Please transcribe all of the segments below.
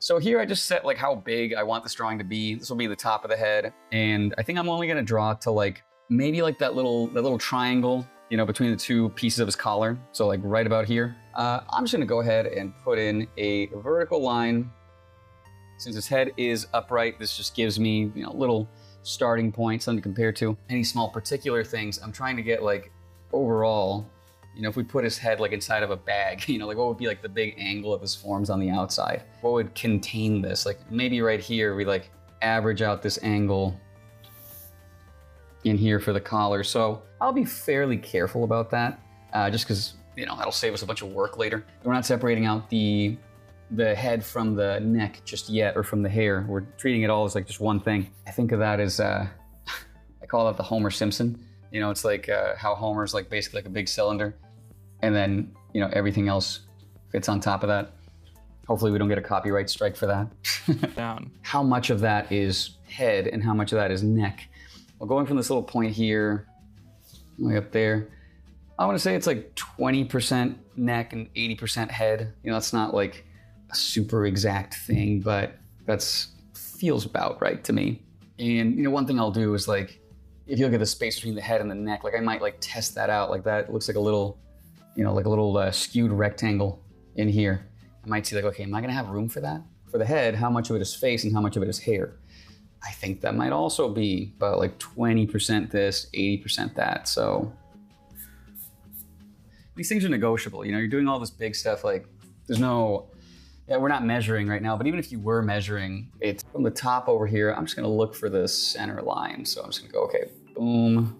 So here I just set like how big I want this drawing to be. This will be the top of the head. And I think I'm only gonna draw to like, maybe like that little triangle, you know, between the two pieces of his collar. So like right about here. I'm just gonna go ahead and put in a vertical line. Since his head is upright, this just gives me, you know, little starting point, something to compare to. Any small particular things, I'm trying to get like overall, you know, if we put his head like inside of a bag, you know, like what would be like the big angle of his forms on the outside? What would contain this? Like maybe right here, we like average out this angle in here for the collar. So I'll be fairly careful about that, just because, you know, that'll save us a bunch of work later. We're not separating out the head from the neck just yet, or from the hair. We're treating it all as like just one thing. I think of that as, I call that the Homer Simpson. You know, it's like how Homer's like basically like a big cylinder, and then, you know, everything else fits on top of that. Hopefully we don't get a copyright strike for that. Down. How much of that is head and how much of that is neck? Well, going from this little point here, way up there, I want to say it's like 20% neck and 80% head. You know, it's not like a super exact thing, but that's feels about right to me. And, you know, one thing I'll do is like, if you look at the space between the head and the neck, like I might like test that out. Like that looks like a little, you know, like a little skewed rectangle in here. I might see like, okay, am I gonna have room for that? For the head, how much of it is face and how much of it is hair? I think that might also be about like 20% this, 80% that. So these things are negotiable. You know, you're doing all this big stuff, like there's no, yeah, we're not measuring right now, but even if you were measuring, it's from the top over here, I'm just gonna look for the center line. So I'm just gonna go, okay, boom.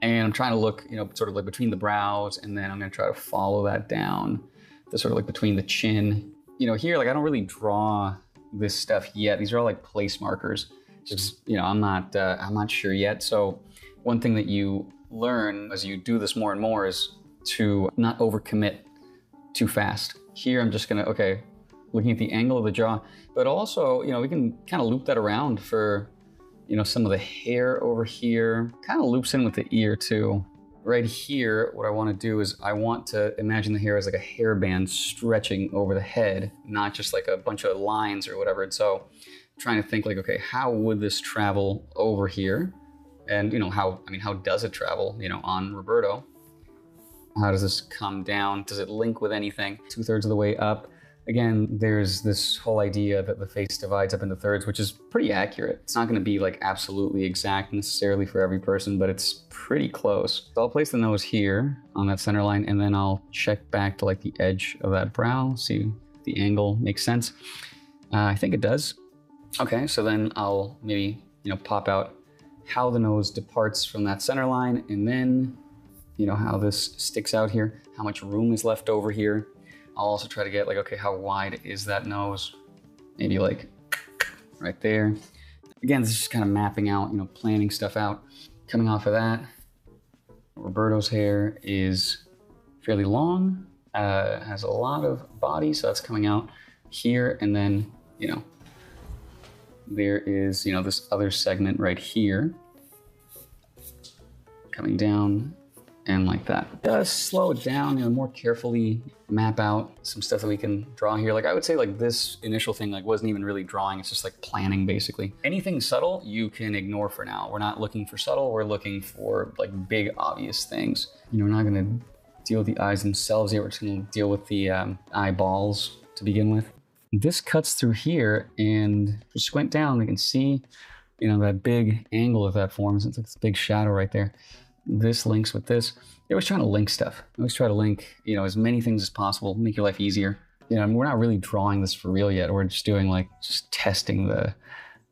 And I'm trying to look, you know, sort of like between the brows, and then I'm gonna try to follow that down to sort of like between the chin. You know, here, like I don't really draw this stuff yet. These are all like place markers. Just, you know, I'm not sure yet. So one thing that you learn as you do this more and more is to not overcommit too fast. Here, I'm just gonna, okay, looking at the angle of the jaw, but also, you know, we can kind of loop that around for, you know, some of the hair over here, kind of loops in with the ear too. Right here, what I want to do is I want to imagine the hair as like a hairband stretching over the head, not just like a bunch of lines or whatever. And so I'm trying to think like, okay, how would this travel over here? And, you know, how does it travel, you know, on Roberto? How does this come down? Does it link with anything? 2/3 of the way up. Again, there's this whole idea that the face divides up into thirds, which is pretty accurate. It's not gonna be like absolutely exact necessarily for every person, but it's pretty close. So I'll place the nose here on that center line, and then I'll check back to like the edge of that brow, see if the angle makes sense. I think it does. Okay, so then I'll maybe, you know, pop out how the nose departs from that center line, and then, you know, how this sticks out here, how much room is left over here. I'll also try to get like, okay, how wide is that nose? Maybe like right there. Again, this is just kind of mapping out, you know, planning stuff out. Coming off of that, Roberto's hair is fairly long, has a lot of body, so that's coming out here. And then, you know, there is, you know, this other segment right here coming down. And like that. It does slow it down, you know, more carefully map out some stuff that we can draw here. Like I would say like this initial thing like wasn't even really drawing, it's just like planning basically. Anything subtle you can ignore for now. We're not looking for subtle, we're looking for like big obvious things. You know, we're not gonna deal with the eyes themselves here, we're just gonna deal with the eyeballs to begin with. This cuts through here, and if you squint down, we can see, you know, that big angle of that forms. It's like this big shadow right there. This links with this. You're always trying to link stuff. I always try to link, you know, as many things as possible, make your life easier. You know, I mean, we're not really drawing this for real yet. We're just doing like, just testing the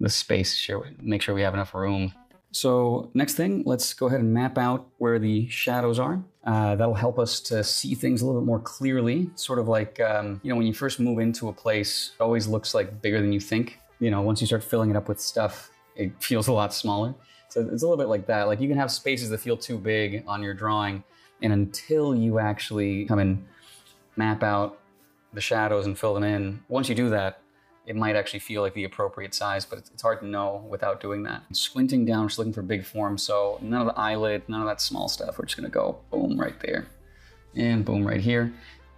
space, make sure we have enough room. So next thing, let's go ahead and map out where the shadows are. That'll help us to see things a little bit more clearly. Sort of like, you know, when you first move into a place, it always looks like bigger than you think. You know, once you start filling it up with stuff, it feels a lot smaller. So it's a little bit like that. Like you can have spaces that feel too big on your drawing, and until you actually come and map out the shadows and fill them in, once you do that, it might actually feel like the appropriate size, but it's hard to know without doing that. Squinting down, just looking for big forms, so none of the eyelid, none of that small stuff. We're just gonna go boom right there, and boom right here.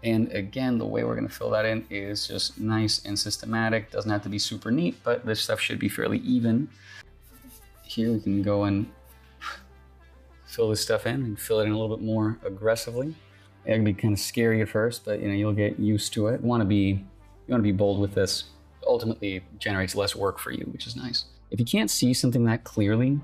And again, the way we're gonna fill that in is just nice and systematic. Doesn't have to be super neat, but this stuff should be fairly even. Here we can go and fill this stuff in and fill it in a little bit more aggressively. It can be kind of scary at first, but you'll get used to it. You want to be bold with this. Ultimately, it generates less work for you, which is nice. If you can't see something that clearly,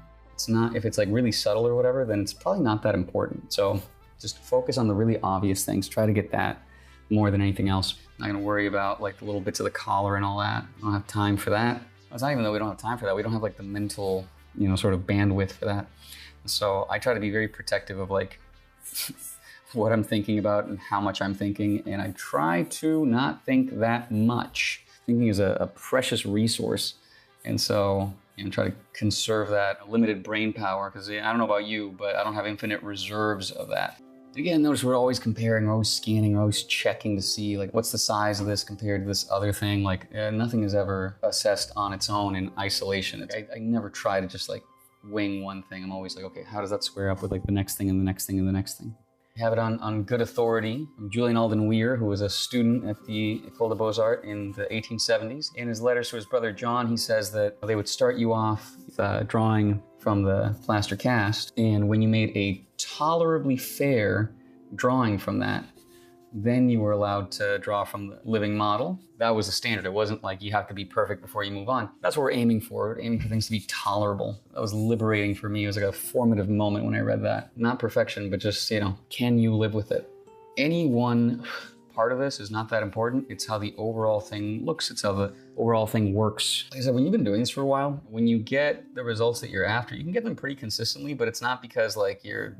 if it's like really subtle or whatever, then it's probably not that important. So just focus on the really obvious things. Try to get that more than anything else. Not gonna worry about like the little bits of the collar and all that. I don't have time for that. It's not even that we don't have time for that. We don't have like the mental, sort of bandwidth for that. So I try to be very protective of like what I'm thinking about and how much I'm thinking, and I try to not think that much. Thinking is a precious resource, and so try to conserve that limited brain power, because I don't know about you, but I don't have infinite reserves of that. Again, notice we're always comparing, we're always scanning, we're always checking to see like what's the size of this compared to this other thing. Like nothing is ever assessed on its own in isolation. I never try to just like wing one thing. I'm always like, okay, how does that square up with like the next thing and the next thing and the next thing? We have it on good authority from Julian Alden Weir, who was a student at the École des Beaux-Arts in the 1870s. In his letters to his brother John, he says that they would start you off with drawing from the plaster cast, and when you made a tolerably fair drawing from that, then you were allowed to draw from the living model. That was the standard. It wasn't like you have to be perfect before you move on. That's what we're aiming for. We're aiming for things to be tolerable. That was liberating for me. It was like a formative moment when I read that. Not perfection, but just, can you live with it? Any one part of this is not that important. It's how the overall thing looks. It's how the overall thing works. Like I said, when you've been doing this for a while, when you get the results that you're after, you can get them pretty consistently, but it's not because like you're,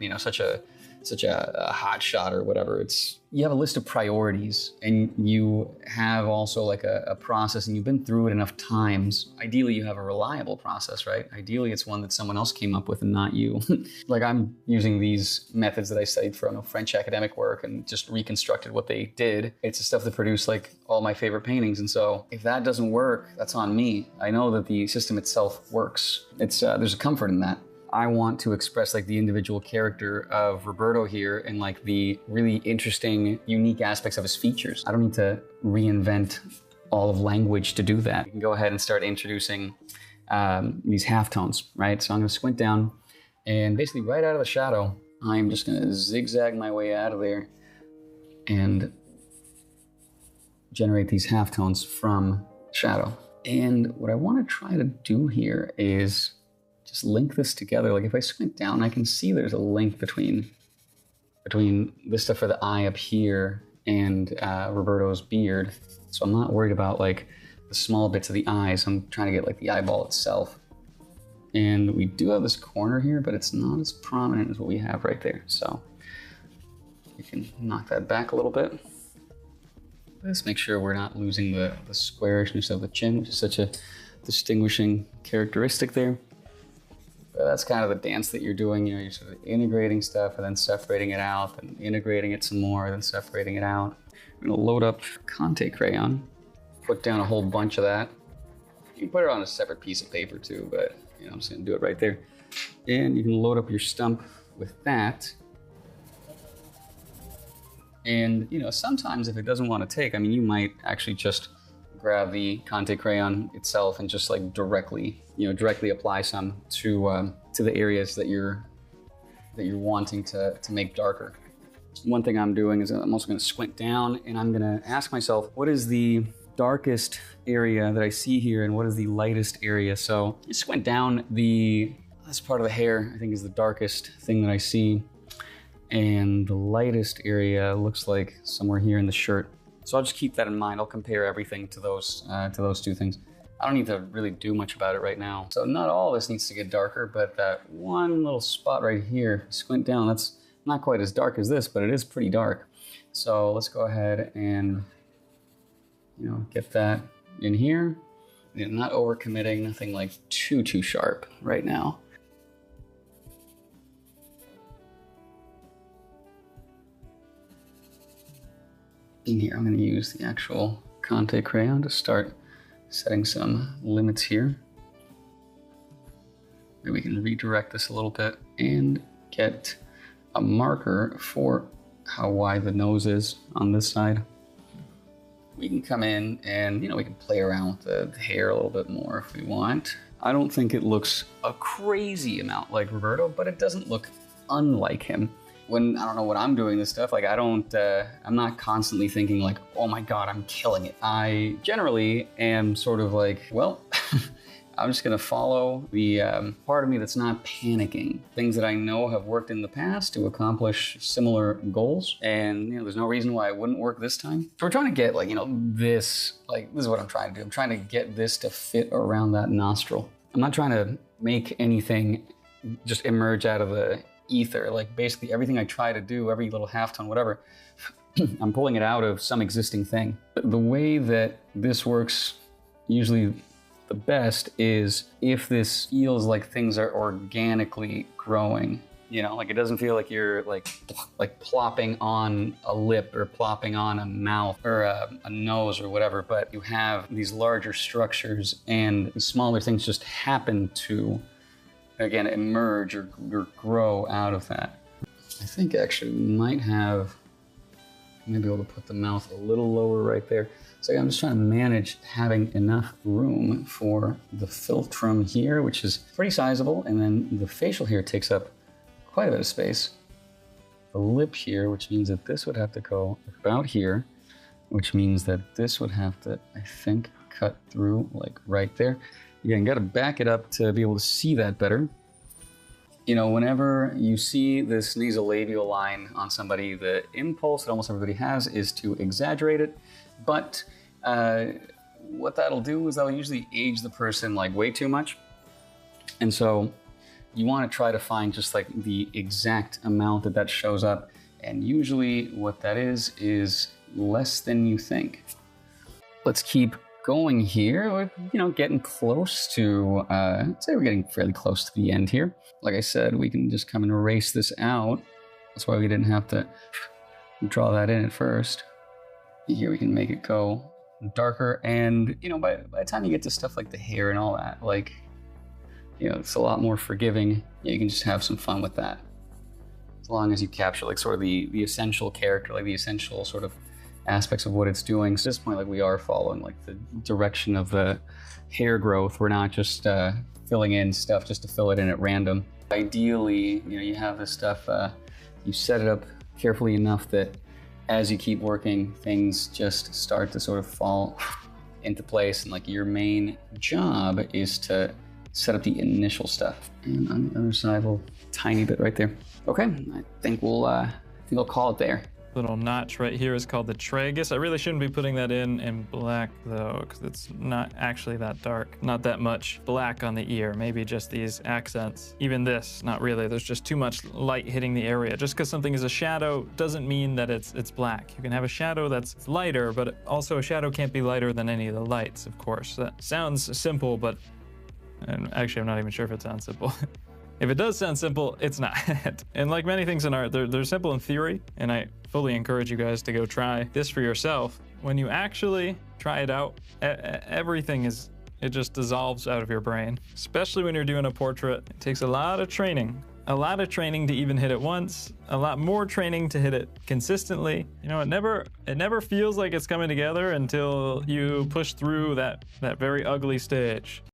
such a hot shot or whatever. It's, you have a list of priorities, and you have also like a process, and you've been through it enough times. Ideally, you have a reliable process, right? Ideally, it's one that someone else came up with and not you. Like I'm using these methods that I studied from French academic work and just reconstructed what they did. It's the stuff that produced like all my favorite paintings. And so if that doesn't work, that's on me. I know that the system itself works. It's there's a comfort in that. I want to express like the individual character of Roberto here and like the really interesting, unique aspects of his features. I don't need to reinvent all of language to do that. You can go ahead and start introducing these halftones, right? So I'm gonna squint down, and basically right out of the shadow, I'm just gonna zigzag my way out of there and generate these halftones from shadow. And what I wanna try to do here is just link this together. Like if I squint down, I can see there's a link between this stuff for the eye up here and Roberto's beard. So I'm not worried about like the small bits of the eyes. I'm trying to get like the eyeball itself. And we do have this corner here, but it's not as prominent as what we have right there. So you can knock that back a little bit. Let's make sure we're not losing the squarishness of the chin, which is such a distinguishing characteristic there. But that's kind of the dance that you're doing. You're sort of integrating stuff and then separating it out, and integrating it some more, then separating it out. I'm gonna load up Conte crayon, put down a whole bunch of that. You can put it on a separate piece of paper too, but I'm just gonna do it right there. And you can load up your stump with that. And sometimes if it doesn't want to take, you might actually just grab the Conte crayon itself and just like directly apply some to the areas that you're wanting to make darker. One thing I'm doing is I'm also going to squint down, and I'm going to ask myself, what is the darkest area that I see here, and what is the lightest area? So I squint down, this part of the hair I think is the darkest thing that I see, and the lightest area looks like somewhere here in the shirt. So I'll just keep that in mind. I'll compare everything to those two things. I don't need to really do much about it right now. So not all of this needs to get darker, but that one little spot right here, squint down, that's not quite as dark as this, but it is pretty dark. So let's go ahead and get that in here. Not overcommitting, nothing like too sharp right now. In here, I'm going to use the actual Conte crayon to start setting some limits here. Maybe we can redirect this a little bit and get a marker for how wide the nose is on this side. We can come in and, you know, we can play around with the hair a little bit more if we want. I don't think it looks a crazy amount like Roberto, but it doesn't look unlike him. When, I don't know, when I'm doing this stuff, like I'm not constantly thinking like, oh my God, I'm killing it. I generally am sort of like, well, I'm just gonna follow the part of me that's not panicking. Things that I know have worked in the past to accomplish similar goals. And, you know, there's no reason why it wouldn't work this time. So we're trying to get like, you know, this is what I'm trying to do. I'm trying to get this to fit around that nostril. I'm not trying to make anything just emerge out of the ether. Like basically everything I try to do, every little halftone, whatever, I'm pulling it out of some existing thing. But the way that this works usually the best is if this feels like things are organically growing, you know, like it doesn't feel like you're like plopping on a lip or plopping on a mouth or a nose or whatever, but you have these larger structures and these smaller things just happen to, again, emerge or grow out of that. I think actually we might have, maybe able to put the mouth a little lower right there. So I'm just trying to manage having enough room for the philtrum here, which is pretty sizable, and then the facial hair takes up quite a bit of space. The lip here, which means that this would have to go about here, which means that this would have to, I think, cut through like right there. Again, got to back it up to be able to see that better. You know, whenever you see this nasolabial line on somebody, the impulse that almost everybody has is to exaggerate it. But what that'll do is that'll usually age the person like way too much. And so you want to try to find just like the exact amount that shows up. And usually what that is less than you think. Let's keep going here. We're, you know, getting close to, I'd say we're getting fairly close to the end here. Like I said, we can just come and erase this out. That's why we didn't have to draw that in at first. Here we can make it go darker, and you know, by the time you get to stuff like the hair and all that, like, you know, it's a lot more forgiving. You can just have some fun with that, as long as you capture like sort of the essential character, like the essential sort of aspects of what it's doing. So at this point, like we are following like the direction of the hair growth. We're not just filling in stuff just to fill it in at random. Ideally, you know, you have this stuff, you set it up carefully enough that as you keep working, things just start to sort of fall into place, and like your main job is to set up the initial stuff. And on the other side, a little tiny bit right there. Okay, I think we'll call it there. Little notch right here is called the tragus. I really shouldn't be putting that in black though, because it's not actually that dark. Not that much black on the ear, maybe just these accents. Even this, not really. There's just too much light hitting the area. Just because something is a shadow doesn't mean that it's black. You can have a shadow that's lighter, but also a shadow can't be lighter than any of the lights, of course. That sounds simple, but and actually I'm not even sure if it sounds simple. If it does sound simple, it's not. And like many things in art, they're simple in theory, and I fully encourage you guys to go try this for yourself. When you actually try it out, everything it just dissolves out of your brain. Especially when you're doing a portrait, it takes a lot of training. A lot of training to even hit it once, a lot more training to hit it consistently. You know, it never feels like it's coming together until you push through that very ugly stage.